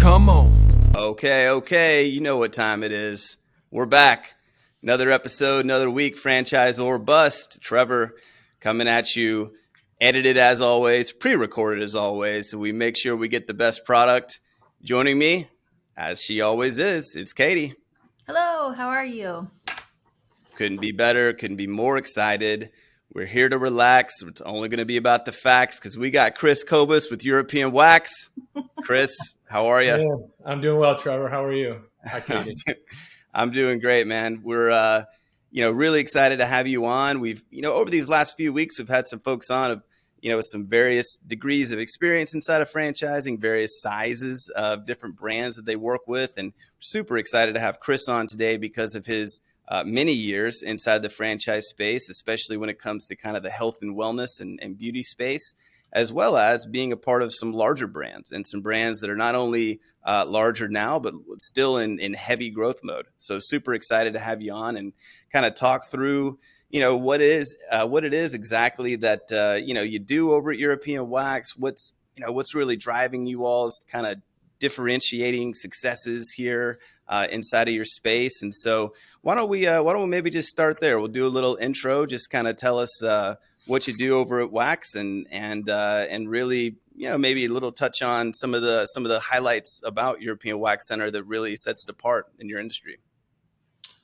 Come on. Okay. You know what time it is. We're back. Another episode, another week, franchise or bust. Trevor coming at you, edited as always, pre-recorded as always, so we make sure we get the best product. Joining me, as she always is, it's Katie. Hello, how are you? Couldn't be better, couldn't be more excited. We're here to relax. It's only going to be about the facts because we got Chris Kobus with European Wax. Chris, how are you? Hey, I'm doing well, Trevor. How are you? Hi, Katie. I'm doing great, man. We're really excited to have you on. We've over these last few weeks, we've had some folks on of with some various degrees of experience inside of franchising, various sizes of different brands that they work with, and super excited to have Chris on today because of his many years inside the franchise space, especially when it comes to kind of the health and wellness and beauty space, as well as being a part of some larger brands and some brands that are not only larger now, but still in heavy growth mode. So super excited to have you on and kind of talk through, what it is exactly that, you do over at European Wax, what's really driving you all's kind of differentiating successes here inside of your space. And so why don't we maybe just start there? We'll do a little intro, just kind of tell us what you do over at Wax and really, maybe a little touch on some of the highlights about European Wax Center that really sets it apart in your industry.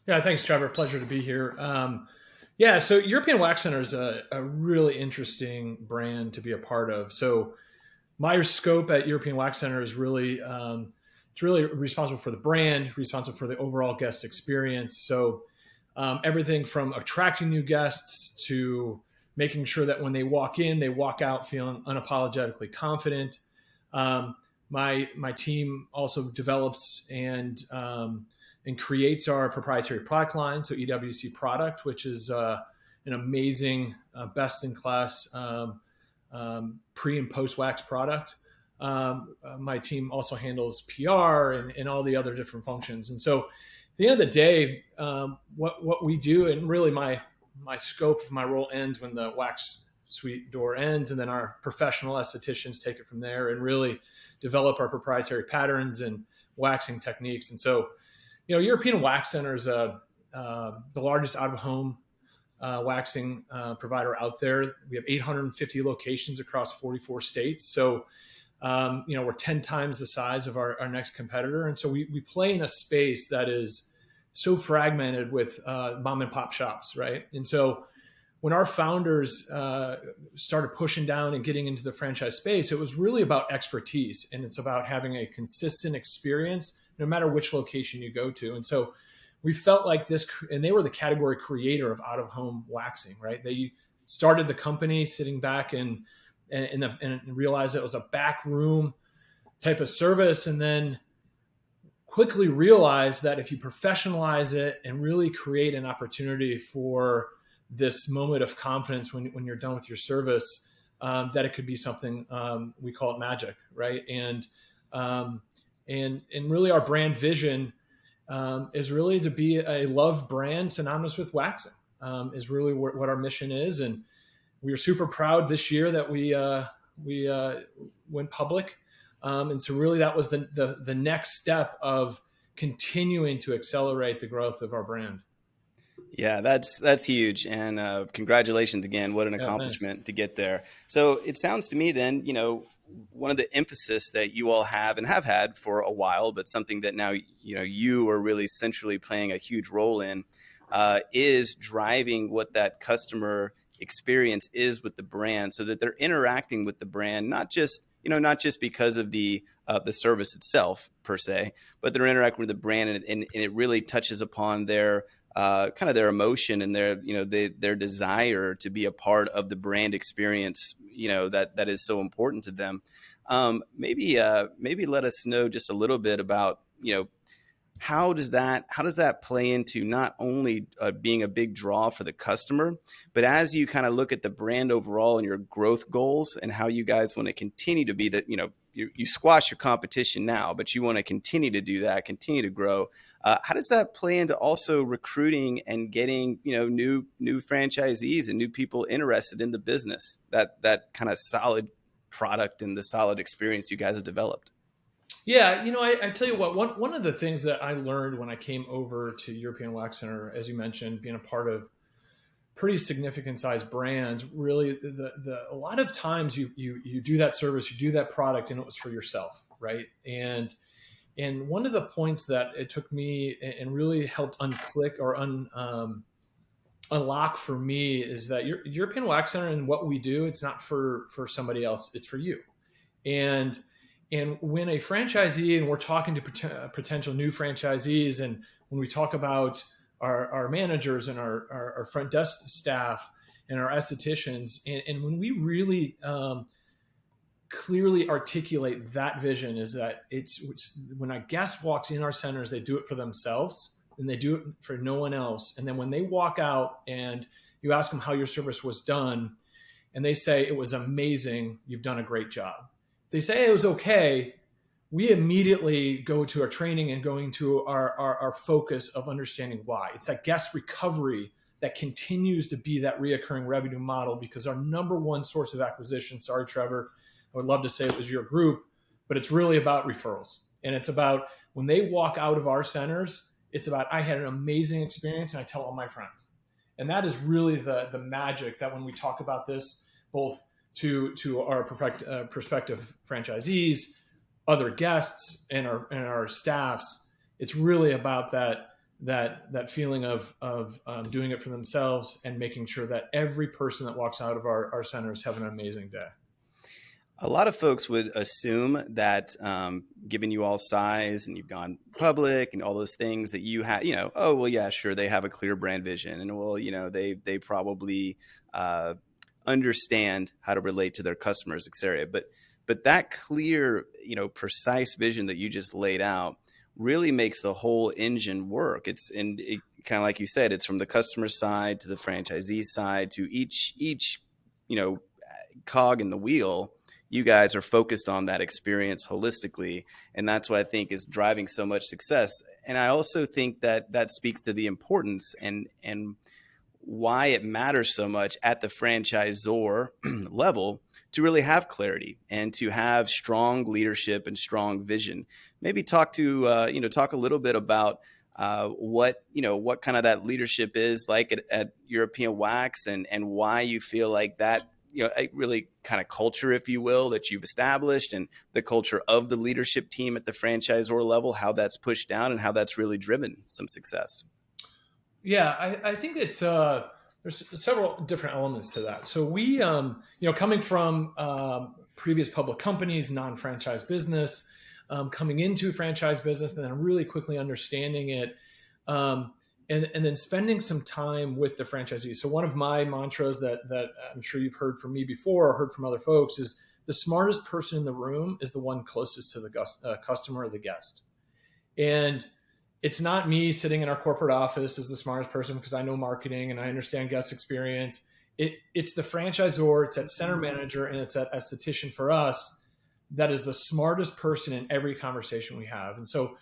Yeah, thanks, Trevor. Pleasure to be here. So European Wax Center is a really interesting brand to be a part of. So my scope at European Wax Center is really it's really responsible for the brand, responsible for the overall guest experience. So everything from attracting new guests to making sure that when they walk in, they walk out feeling unapologetically confident. My team also develops and creates our proprietary product line, so EWC product, which is an amazing, best-in-class pre- and post-wax product. My team also handles PR and all the other different functions. And so at the end of the day, what we do, and really my scope of my role ends when the wax suite door ends, and then our professional estheticians take it from there and really develop our proprietary patterns and waxing techniques. And so, European Wax Center is the largest out-of-home waxing provider out there. We have 850 locations across 44 states. So, we're 10 times the size of our next competitor. And so we play in a space that is so fragmented with mom and pop shops, right? And so when our founders started pushing down and getting into the franchise space, it was really about expertise, and it's about having a consistent experience no matter which location you go to. And so we felt like this, and they were the category creator of out-of-home waxing, right? They started the company sitting back and realized it was a back room type of service, and then quickly realized that if you professionalize it and really create an opportunity for this moment of confidence when you're done with your service, that it could be something, we call it magic, right? And really our brand vision is really to be a loved brand synonymous with waxing, is really what our mission is. And we are super proud this year that we went public. And so really that was the next step of continuing to accelerate the growth of our brand. Yeah, that's huge. And congratulations again. What an accomplishment to get there. So it sounds to me then, one of the emphasis that you all have and have had for a while, but something that now, you are really centrally playing a huge role in, is driving what that customer experience is with the brand, so that they're interacting with the brand, not just because of the service itself per se, but they're interacting with the brand, and it really touches upon their kind of their emotion and their desire to be a part of the brand experience, that is so important to them. Maybe let us know just a little bit about, how does that play into not only being a big draw for the customer, but as you kind of look at the brand overall and your growth goals and how you guys want to continue to be that, you squash your competition now, but you want to continue to do that, continue to grow. How does that play into also recruiting and getting, new franchisees and new people interested in the business, that kind of solid product and the solid experience you guys have developed? Yeah, I tell you what, one of the things that I learned when I came over to European Wax Center, as you mentioned, being a part of pretty significant sized brands, really a lot of times you do that service, you do that product, and it was for yourself, right? And one of the points that it took me and really helped unclick or unlock for me is that European Wax Center and what we do, it's not for somebody else, it's for you. And when a franchisee, and we're talking to potential new franchisees, and when we talk about our managers and our front desk staff and our estheticians, and when we really clearly articulate that vision, is that it's when a guest walks in our centers, they do it for themselves and they do it for no one else. And then when they walk out and you ask them how your service was done, and they say, it was amazing, you've done a great job. They say it was okay, we immediately go to our training and going to our focus of understanding why. It's that guest recovery that continues to be that reoccurring revenue model, because our number one source of acquisition, sorry, Trevor, I would love to say it was your group, but it's really about referrals. And it's about when they walk out of our centers, it's about, I had an amazing experience and I tell all my friends. And that is really the magic that when we talk about this, both to our prospective franchisees, other guests, and our staffs, it's really about that feeling of doing it for themselves and making sure that every person that walks out of our centers have an amazing day. A lot of folks would assume that given you all size and you've gone public and all those things that you have, oh, well, yeah, sure, they have a clear brand vision, and well, they probably understand how to relate to their customers, et cetera. But that clear, precise vision that you just laid out really makes the whole engine work. It's kind of like you said, it's from the customer side to the franchisee side to each cog in the wheel. You guys are focused on that experience holistically, and that's what I think is driving so much success. And I also think that speaks to the importance and why it matters so much at the franchisor level to really have clarity and to have strong leadership and strong vision. Maybe talk a little bit about what kind of that leadership is like at European Wax, and why you feel like that, really kind of culture, if you will, that you've established, and the culture of the leadership team at the franchisor level, how that's pushed down and how that's really driven some success. Yeah, I think it's there's several different elements to that. So we, coming from previous public companies, non-franchise business, coming into franchise business, and then really quickly understanding it, and then spending some time with the franchisees. So one of my mantras that I'm sure you've heard from me before or heard from other folks is the smartest person in the room is the one closest to the customer or the guest. And it's not me sitting in our corporate office as the smartest person because I know marketing and I understand guest experience. It's the franchisor, it's that center manager, and it's that esthetician for us that is the smartest person in every conversation we have. And so,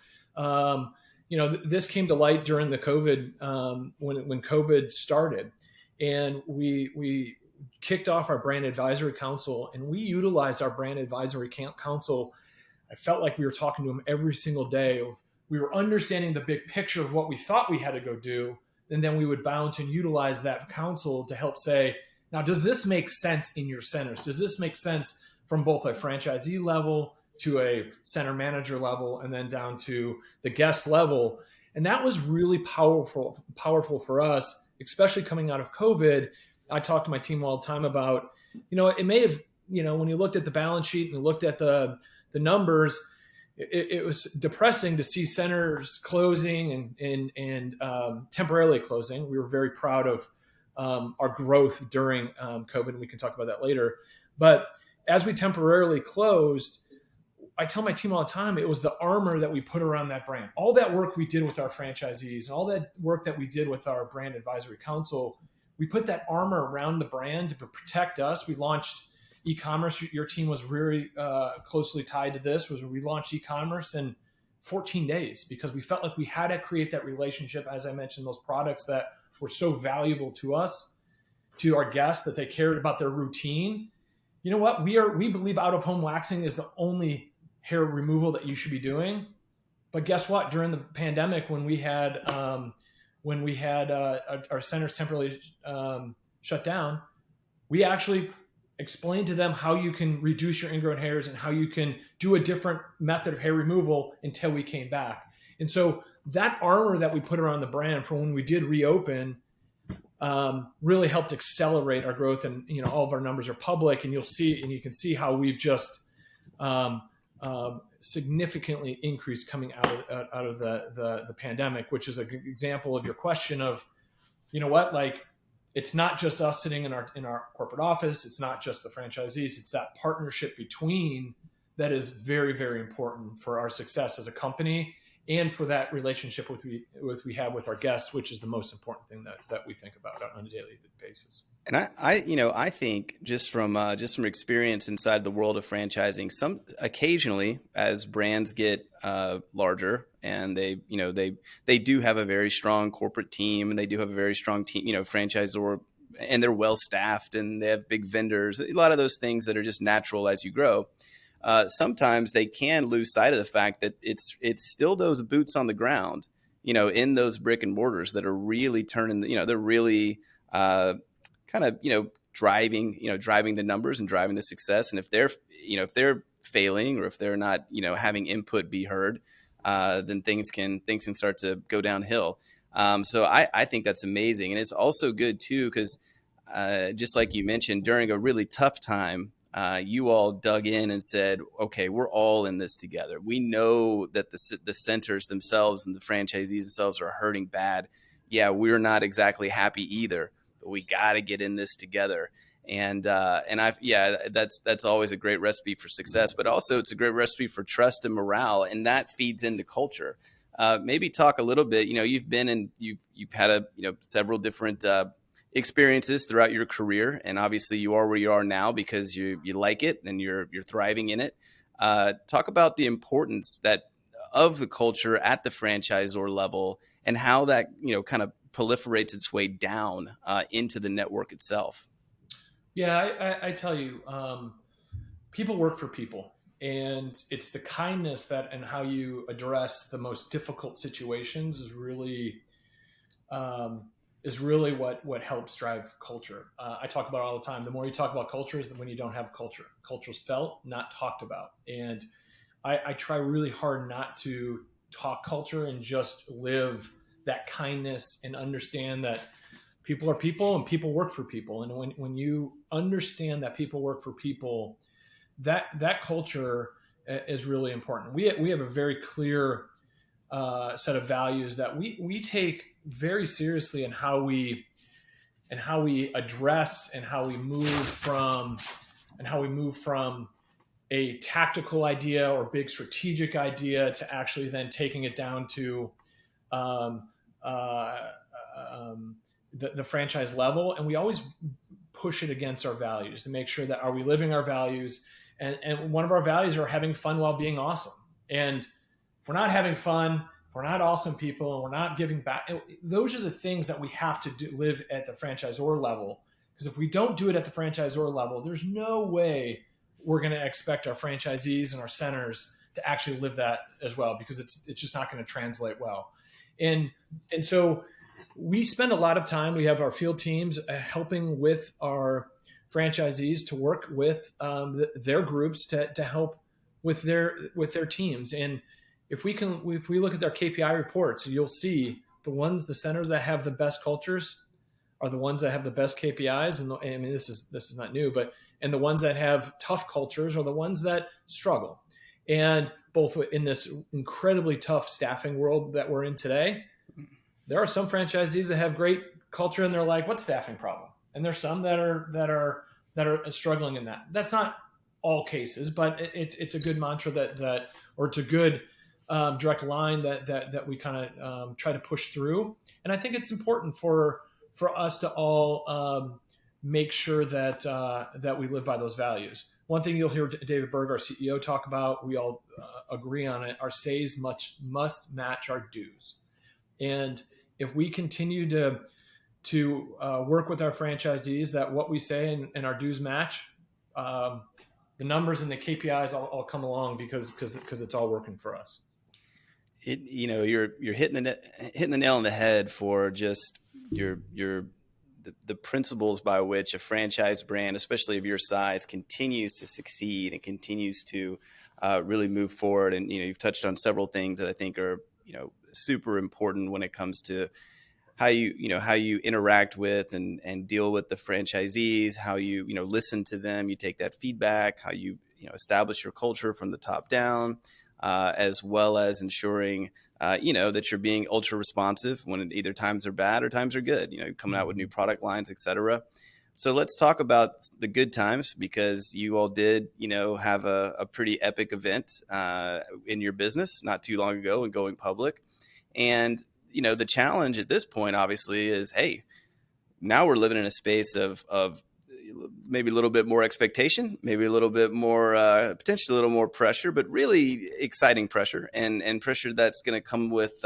this came to light during the COVID, when COVID started, and we kicked off our brand advisory council, and we utilized our brand advisory council. I felt like we were talking to them every single day. We were understanding the big picture of what we thought we had to go do. And then we would bounce and utilize that council to help say, now, does this make sense in your centers? Does this make sense from both a franchisee level to a center manager level, and then down to the guest level? And that was really powerful for us, especially coming out of COVID. I talk to my team all the time about, it may have, when you looked at the balance sheet and you looked at the numbers, it was depressing to see centers closing and temporarily closing. We were very proud of our growth during COVID, and we can talk about that later. But as we temporarily closed, I tell my team all the time, it was the armor that we put around that brand. All that work we did with our franchisees, and all that work that we did with our brand advisory council, we put that armor around the brand to protect us. We launched e-commerce. Your team was very closely tied to this. We launched e-commerce in 14 days because we felt like we had to create that relationship. As I mentioned, those products that were so valuable to us, to our guests, that they cared about their routine. You know what? We believe out-of-home waxing is the only hair removal that you should be doing. But guess what? During the pandemic, when we had our centers temporarily shut down, we actually explained to them how you can reduce your ingrown hairs and how you can do a different method of hair removal until we came back. And so that armor that we put around the brand for when we did reopen really helped accelerate our growth. And all of our numbers are public, and you can see how we've just significantly increased coming out of the pandemic, which is an example of your question of, like, it's not just us sitting in our corporate office. It's not just the franchisees. It's that partnership between that is very, very important for our success as a company and for that relationship we have with our guests, which is the most important thing that we think about on a daily basis. And I think just from experience inside the world of franchising, occasionally as brands get larger and they do have a very strong corporate team, and they do have a very strong team, franchisor, and they're well staffed and they have big vendors, a lot of those things that are just natural as you grow. Sometimes they can lose sight of the fact that it's still those boots on the ground, in those brick and mortars that are really turning, they're really kind of, driving the numbers and driving the success. And if they're failing, or if they're not, having input be heard, then things can start to go downhill. So I think that's amazing. And it's also good too, because just like you mentioned, during a really tough time, you all dug in and said, okay, we're all in this together. We know that the centers themselves and the franchisees themselves are hurting bad. Yeah, we're not exactly happy either, but we got to get in this together. And that's always a great recipe for success, but also it's a great recipe for trust and morale, and that feeds into culture. Maybe talk a little bit, you've had several different experiences throughout your career, and obviously you are where you are now because you like it and you're thriving in it. Talk about the importance of the culture at the franchisor level, and how that kind of proliferates its way down into the network itself. Yeah, I tell you, people work for people, and it's the kindness and how you address the most difficult situations is really what helps drive culture. I talk about it all the time. The more you talk about culture is when you don't have culture. Culture's felt, not talked about. And I try really hard not to talk culture and just live that kindness and understand that people are people and people work for people. And when you understand that people work for people, that culture is really important. We have a very clear set of values that we take very seriously in how we address and how we move from a tactical idea or big strategic idea to actually then taking it down to the franchise level. And we always push it against our values to make sure that are we living our values, and one of our values are having fun while being awesome. And if we're not having fun, if we're not awesome people, and we're not giving back, those are the things that we have to live at the franchisor level. Because if we don't do it at the franchisor level, there's no way we're going to expect our franchisees and our centers to actually live that as well, because it's just not going to translate well. And so we spend a lot of time, we have our field teams helping with our franchisees to work with their groups to help with their teams. And if we look at their KPI reports, you'll see the centers that have the best cultures are the ones that have the best KPIs. And I mean, this is not new, and the ones that have tough cultures are the ones that struggle. And both in this incredibly tough staffing world that we're in today, there are some franchisees that have great culture and they're like, what staffing problem? And there's some that are struggling in that. That's not all cases, but it's a good mantra or it's a good direct line that we kind of try to push through. And I think it's important for us to all make sure that we live by those values. One thing you'll hear David Berg, our CEO, talk about, we all agree on it, our says must match our dues. And if we continue to work with our franchisees that what we say and our dues match, the numbers and the KPIs all come along because it's all working for us. You're hitting the nail on the head for just the principles by which a franchise brand, especially of your size, continues to succeed and continues to really move forward. And you've touched on several things that I think are super important when it comes to how you interact with and deal with the franchisees, how you listen to them, you take that feedback, how you establish your culture from the top down, as well as ensuring that you're being ultra responsive when either times are bad or times are good, coming out with new product lines, etc. So let's talk about the good times, because you all did have a pretty epic event in your business not too long ago and going public. And the challenge at this point obviously is, hey, now we're living in a space of maybe a little bit more expectation, maybe a little bit more, potentially a little more pressure, but really exciting pressure and pressure that's going to come with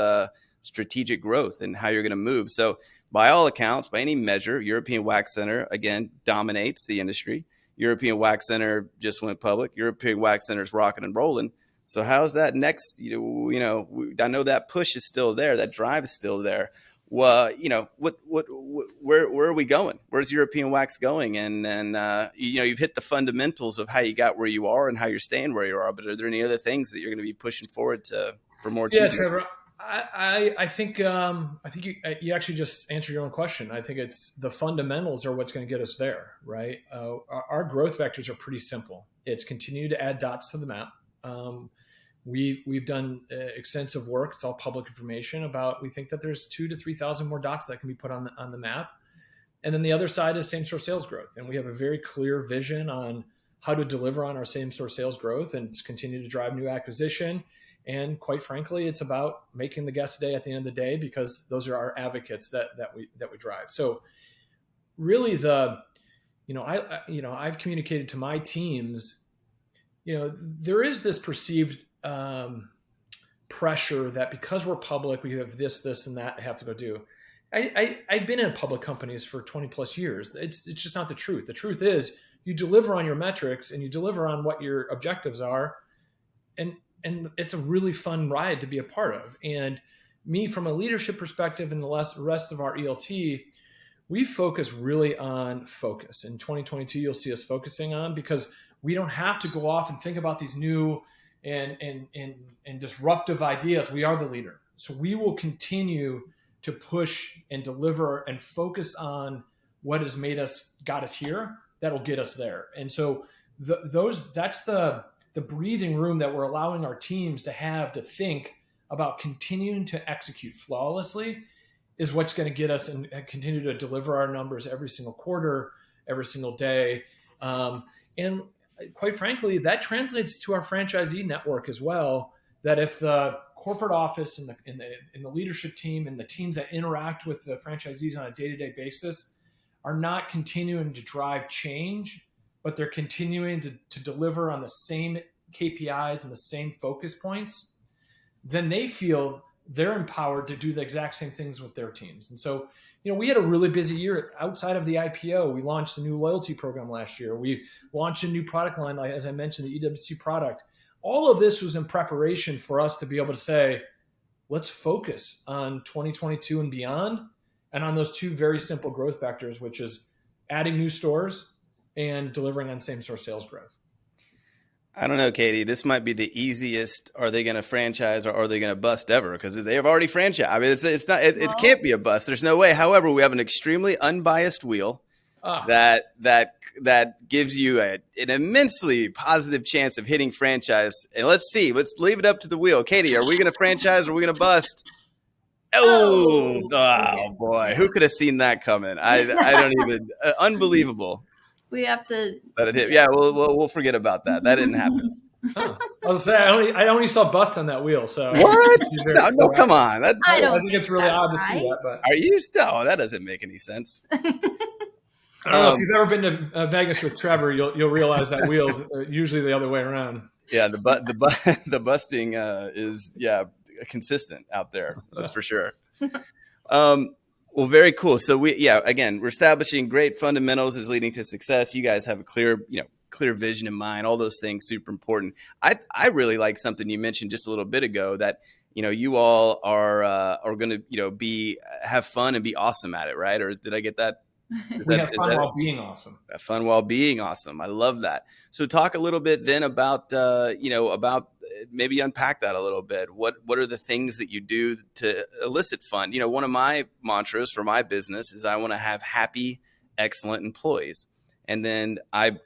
strategic growth and how you're going to move. So by all accounts, by any measure, European Wax Center, again, dominates the industry. European Wax Center just went public. European Wax Center is rocking and rolling. So how's that next? I know that push is still there. That drive is still there. Well, where are we going? Where's European Wax going? And you've hit the fundamentals of how you got where you are and how you're staying where you are. But are there any other things that you're going to be pushing forward for more? Yeah, Trevor, I think you actually just answered your own question. I think it's the fundamentals are what's going to get us there, right? Our growth vectors are pretty simple. It's continue to add dots to the map. We've done extensive work. It's all public information about, we think that there's 2,000 to 3,000 more dots that can be put on the map. And then the other side is same store sales growth. And we have a very clear vision on how to deliver on our same store sales growth and continue to drive new acquisition. And quite frankly, it's about making the guest day at the end of the day, because those are our advocates that we drive. So really I've communicated to my teams, there is this perceived pressure that because we're public, we have this and that I have to go do. I've been in public companies for 20 plus years. It's just not the truth. The truth is you deliver on your metrics and you deliver on what your objectives are. And it's a really fun ride to be a part of. And me, from a leadership perspective and the rest of our ELT, we focus really on focus. In 2022, you'll see us focusing on, because we don't have to go off and think about these new and disruptive ideas. We are the leader. So we will continue to push and deliver and focus on what has got us here. That'll get us there. And so that's the breathing room that we're allowing our teams to have, to think about continuing to execute flawlessly, is what's going to get us and continue to deliver our numbers every single quarter, every single day. And quite frankly, that translates to our franchisee network as well, that if the corporate office and the leadership team and the teams that interact with the franchisees on a day-to-day basis are not continuing to drive change, but they're continuing to deliver on the same KPIs and the same focus points, then they feel they're empowered to do the exact same things with their teams. And so, we had a really busy year outside of the IPO. We launched a new loyalty program last year. We launched a new product line, like, as I mentioned, the EWC product. All of this was in preparation for us to be able to say, let's focus on 2022 and beyond, and on those two very simple growth vectors, which is adding new stores and delivering on same store sales growth. I don't know, Katie, this might be the easiest, are they going to franchise or are they going to bust ever? Because they have already franchised. I mean, it can't be a bust. There's no way. However, we have an extremely unbiased wheel that gives you an immensely positive chance of hitting franchise. And let's leave it up to the wheel. Katie, are we going to franchise or are we going to bust? Oh boy. Who could have seen that coming? I don't even, unbelievable. We have to let it hit. Yeah, we'll forget about that. That didn't happen. Oh. I was saying I only saw bust on that wheel. So what? No, come on. I think it's really odd to see that. But are you? No, that doesn't make any sense. I don't know if you've ever been to Vegas with Trevor. You'll realize that wheel's usually the other way around. Yeah, the busting is consistent out there. That's for sure. Well, very cool. So we're establishing great fundamentals is leading to success. You guys have a clear clear vision in mind, all those things, super important. I really like something you mentioned just a little bit ago, that, you all are going to have fun and be awesome at it, right? Or did I get that? We have fun while being awesome. Fun while being awesome. I love that. So talk a little bit then about, maybe unpack that a little bit. What are the things that you do to elicit fun? One of my mantras for my business is I want to have happy, excellent employees. And then I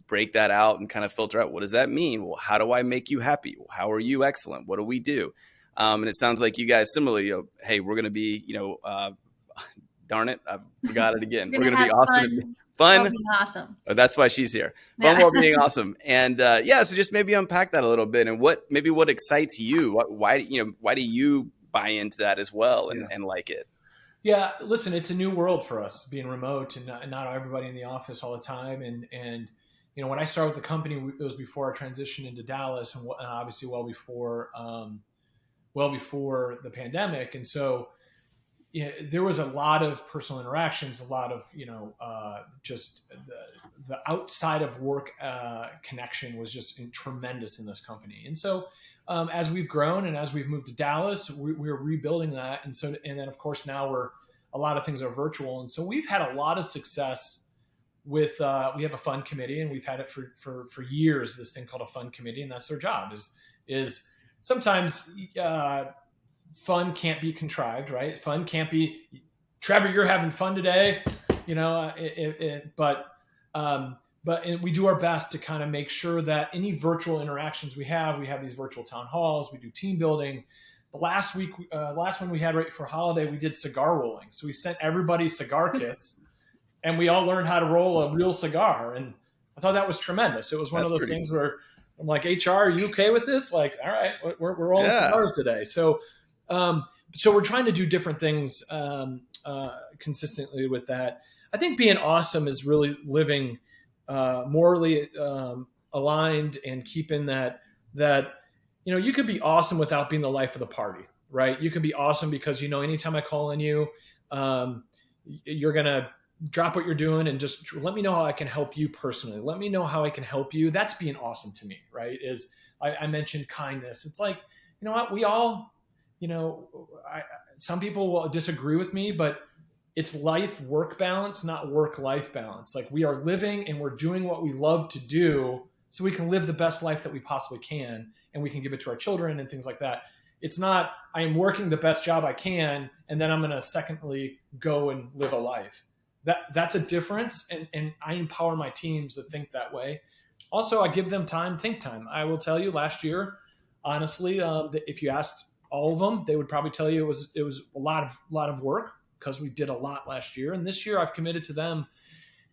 break that out and kind of filter out, what does that mean? Well, how do I make you happy? Well, how are you excellent? What do we do? And it sounds like you guys similarly, hey, we're going to be, darn it, I forgot it again. We're going to be awesome. Fun. Being awesome. Oh, that's why she's here. Fun while being awesome. And so just maybe unpack that a little bit, and what excites you? Why do you buy into that as well and like it? Yeah, listen, it's a new world for us, being remote and not everybody in the office all the time. And when I started with the company, it was before I transitioned into Dallas, and obviously well before the pandemic. And so there was a lot of personal interactions, a lot of, just the outside of work connection was just tremendous in this company. And so as we've grown and as we've moved to Dallas, we're rebuilding that. And then of course now a lot of things are virtual. And so we've had a lot of success with, we have a fund committee, and we've had it for years, this thing called a fund committee. And that's their job is sometimes, fun can't be contrived, right? Fun can't be, Trevor, you're having fun today, but we do our best to kind of make sure that any virtual interactions we have these virtual town halls, we do team building. The last one we had right for holiday, we did cigar rolling. So we sent everybody cigar kits, and we all learned how to roll a real cigar. And I thought that was tremendous. It was one of those things where I'm like, HR, are you okay with this? Like, all right, we're rolling cigars today. So we're trying to do different things consistently with that. I think being awesome is really living morally aligned and keeping that you could be awesome without being the life of the party, right? You can be awesome because anytime I call on you, you're gonna drop what you're doing and just let me know how I can help you personally. Let me know how I can help you. That's being awesome to me, right? I mentioned kindness. It's like, what, we all. Some people will disagree with me, but it's life-work balance, not work-life balance. Like, we are living and we're doing what we love to do so we can live the best life that we possibly can, and we can give it to our children and things like that. It's not, I am working the best job I can, and then I'm going to secondly go and live a life. That's a difference, and I empower my teams to think that way. Also, I give them think time. I will tell you, last year, honestly, if you asked all of them, they would probably tell you it was a lot of work, because we did a lot last year. And this year I've committed to them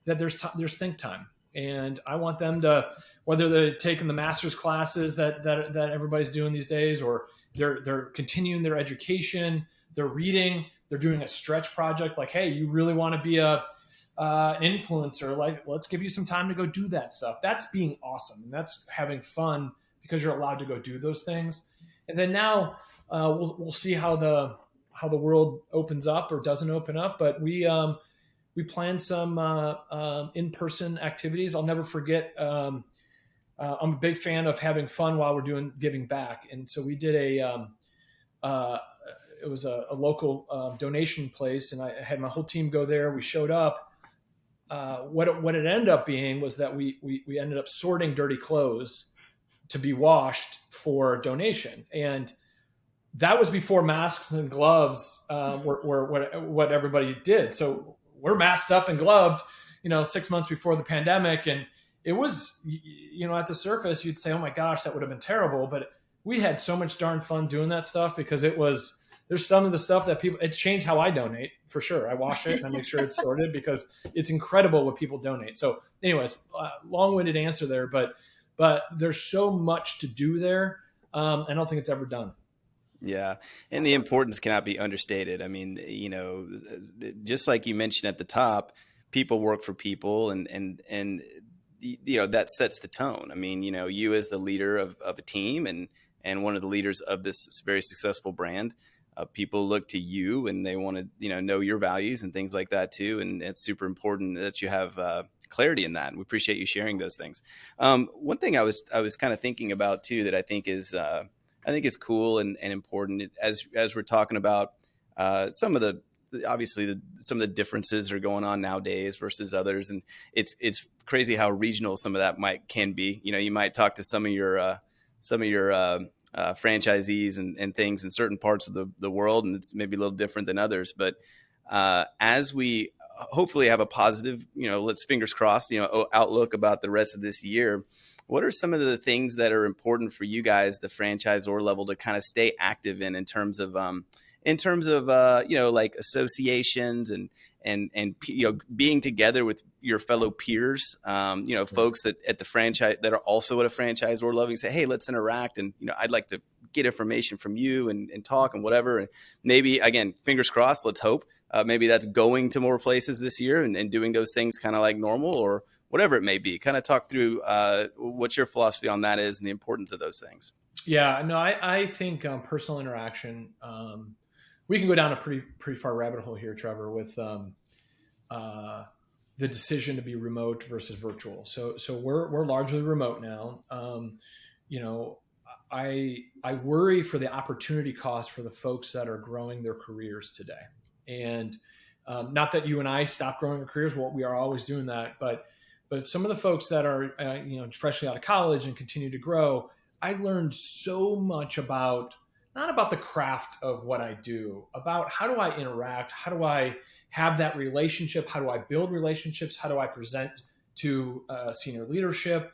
that there's think time. And I want them to, whether they're taking the master's classes that everybody's doing these days, or they're continuing their education, they're reading, they're doing a stretch project. Like, hey, you really want to be an influencer? Like, let's give you some time to go do that stuff. That's being awesome. And that's having fun because you're allowed to go do those things. And then now, we'll see how the world opens up or doesn't open up, but we plan some in-person activities. I'll never forget. I'm a big fan of having fun while we're doing giving back, and so we did it was a local donation place, and I had my whole team go there. We showed up. What it ended up being was that we ended up sorting dirty clothes to be washed for donation, and that was before masks and gloves were what everybody did. So we're masked up and gloved, 6 months before the pandemic. And it was, at the surface, you'd say, oh my gosh, that would have been terrible. But we had so much darn fun doing that stuff, because there's some of the stuff that it's changed how I donate, for sure. I wash it and I make sure it's sorted, because it's incredible what people donate. So anyways, long-winded answer there, but there's so much to do there. I don't think it's ever done. Yeah. And the importance cannot be understated. I mean, just like you mentioned at the top, people work for people, and that sets the tone. I mean, you as the leader of a team and one of the leaders of this very successful brand, people look to you and they want to, know your values and things like that too. And it's super important that you have clarity in that. And we appreciate you sharing those things. One thing I was kind of thinking about too, that I think is cool and important as we're talking about some of the, obviously some of the differences are going on nowadays versus others. And it's crazy how regional some of that can be. You might talk to some of your franchisees and things in certain parts of the world, and it's maybe a little different than others. But as we hopefully have a positive, let's fingers crossed, outlook about the rest of this year, what are some of the things that are important for you guys, the franchisor level, to kind of stay active in terms of like associations and being together with your fellow peers, folks that at the franchise that are also at a franchisor level, say, hey, let's interact, and I'd like to get information from you and talk and whatever. And maybe, again, fingers crossed, let's hope maybe that's going to more places this year and doing those things kind of like normal or whatever it may be. Kind of talk through what your philosophy on that is and the importance of those things. Yeah, no, I think personal interaction. We can go down a pretty far rabbit hole here, Trevor, with the decision to be remote versus virtual. So we're largely remote now. I worry for the opportunity cost for the folks that are growing their careers today. And not that you and I stop growing our careers, we are always doing that. But some of the folks that are freshly out of college and continue to grow, I learned so much about, not about the craft of what I do, about how do I interact, how do I have that relationship, how do I build relationships, how do I present to senior leadership,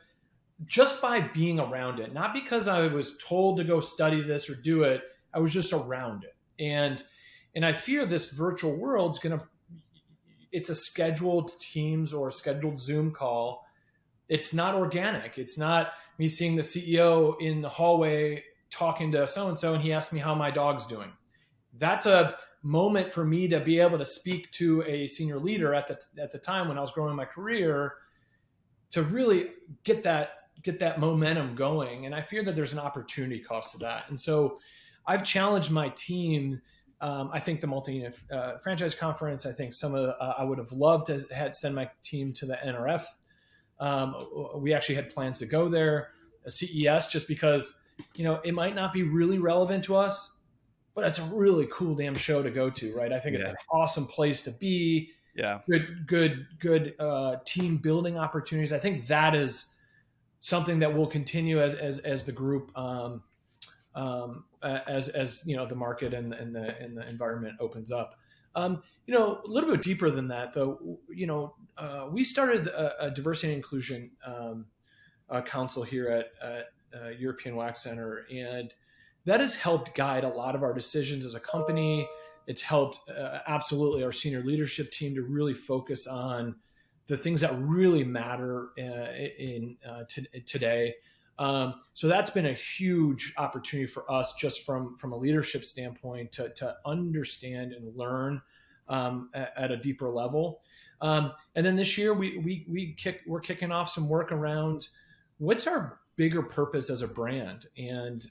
just by being around it. Not because I was told to go study this or do it, I was just around it. And I fear this virtual world's it's a scheduled Teams or a scheduled Zoom call. It's not organic. It's not me seeing the CEO in the hallway talking to so-and-so, and he asked me how my dog's doing. That's a moment for me to be able to speak to a senior leader at the time when I was growing my career, to really get that momentum going. And I fear that there's an opportunity cost to that. And so I've challenged my team. I think the multi-unit franchise conference, I think I would have loved to send my team to the NRF. We actually had plans to go there, a CES, just because, it might not be really relevant to us, but it's a really cool damn show to go to, right? I think it's an awesome place to be. Yeah. Good team building opportunities. I think that is something that will continue as the group, as the market and the environment opens up. A little bit deeper than that, though. We started a diversity and inclusion council here at European Wax Center, and that has helped guide a lot of our decisions as a company. It's helped absolutely our senior leadership team to really focus on the things that really matter today. So that's been a huge opportunity for us, just from a leadership standpoint, to understand and learn at a deeper level. And then this year we're kicking off some work around what's our bigger purpose as a brand. And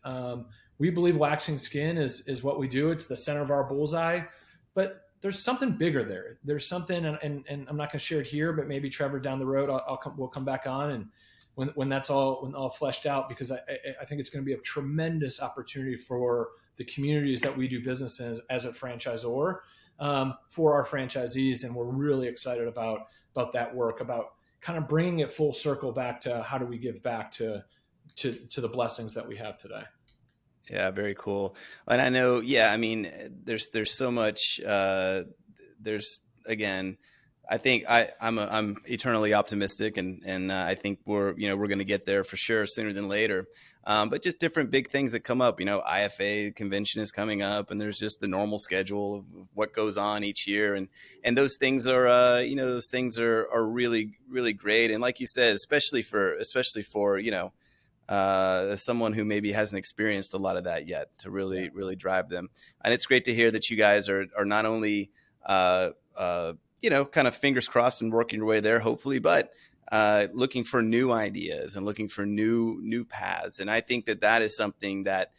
we believe waxing skin is what we do. It's the center of our bullseye, but there's something bigger there. There's something, and I'm not going to share it here, but maybe Trevor down the road, we'll come back on, and when that's all fleshed out, because I think it's going to be a tremendous opportunity for the communities that we do business in as a franchisor, for our franchisees. And we're really excited about that work, about kind of bringing it full circle back to how do we give back to the blessings that we have today. Yeah, very cool. And I know, there's so much, again, I think I'm eternally optimistic, and I think we're going to get there for sure sooner than later. But just different big things that come up, IFA convention is coming up, and there's just the normal schedule of what goes on each year. And those things are, really, really great. And like you said, especially for someone who maybe hasn't experienced a lot of that yet, to really, really drive them. And it's great to hear that you guys are not only, kind of fingers crossed and working your way there, hopefully, but looking for new ideas and looking for new paths. And I think that is something that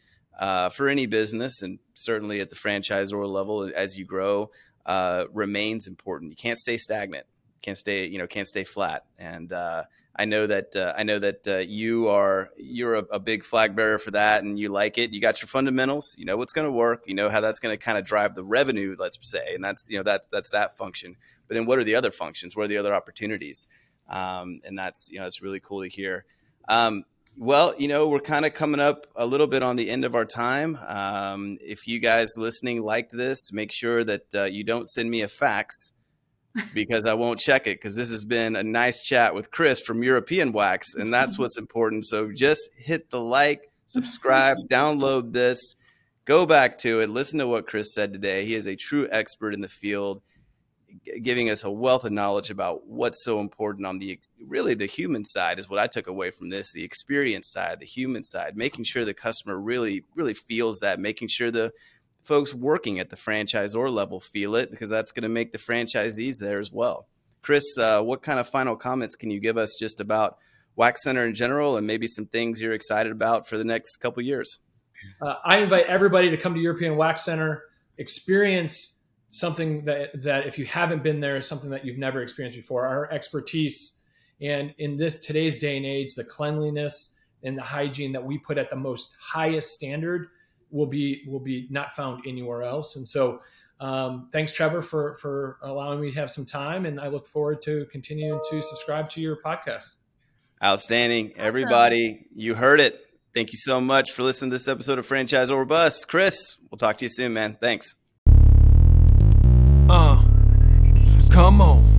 for any business, and certainly at the franchisor level, as you grow, remains important. You can't stay stagnant. can't stay flat. And I know that you're a big flag bearer for that, and you like it. You got your fundamentals. You know what's going to work. You know how that's going to kind of drive the revenue, let's say, and that's that's that function. But then what are the other functions? What are the other opportunities? And that's it's really cool to hear. Well, we're kind of coming up a little bit on the end of our time. If you guys listening liked this, make sure that you don't send me a fax, because I won't check it, because this has been a nice chat with Chris from European Wax, and that's what's important. So just hit the like, subscribe, download this, go back to it, listen to what Chris said today. He is a true expert in the field, giving us a wealth of knowledge about what's so important on the human side is what I took away from this, the experience side, the human side, making sure the customer really, really feels that, making sure the folks working at the franchisor level feel it, because that's going to make the franchisees there as well. Chris, what kind of final comments can you give us just about Wax Center in general, and maybe some things you're excited about for the next couple of years? I invite everybody to come to European Wax Center, experience something that if you haven't been there, is something that you've never experienced before. Our expertise, and in today's day and age, the cleanliness and the hygiene that we put at the most highest standard will be not found anywhere else. And so thanks, Trevor, for allowing me to have some time, and I look forward to continuing to subscribe to your podcast. Outstanding. Awesome. Everybody, you heard it. Thank you so much for listening to this episode of FranchisOR Bust. Chris, we'll talk to you soon, man. Thanks. Come on.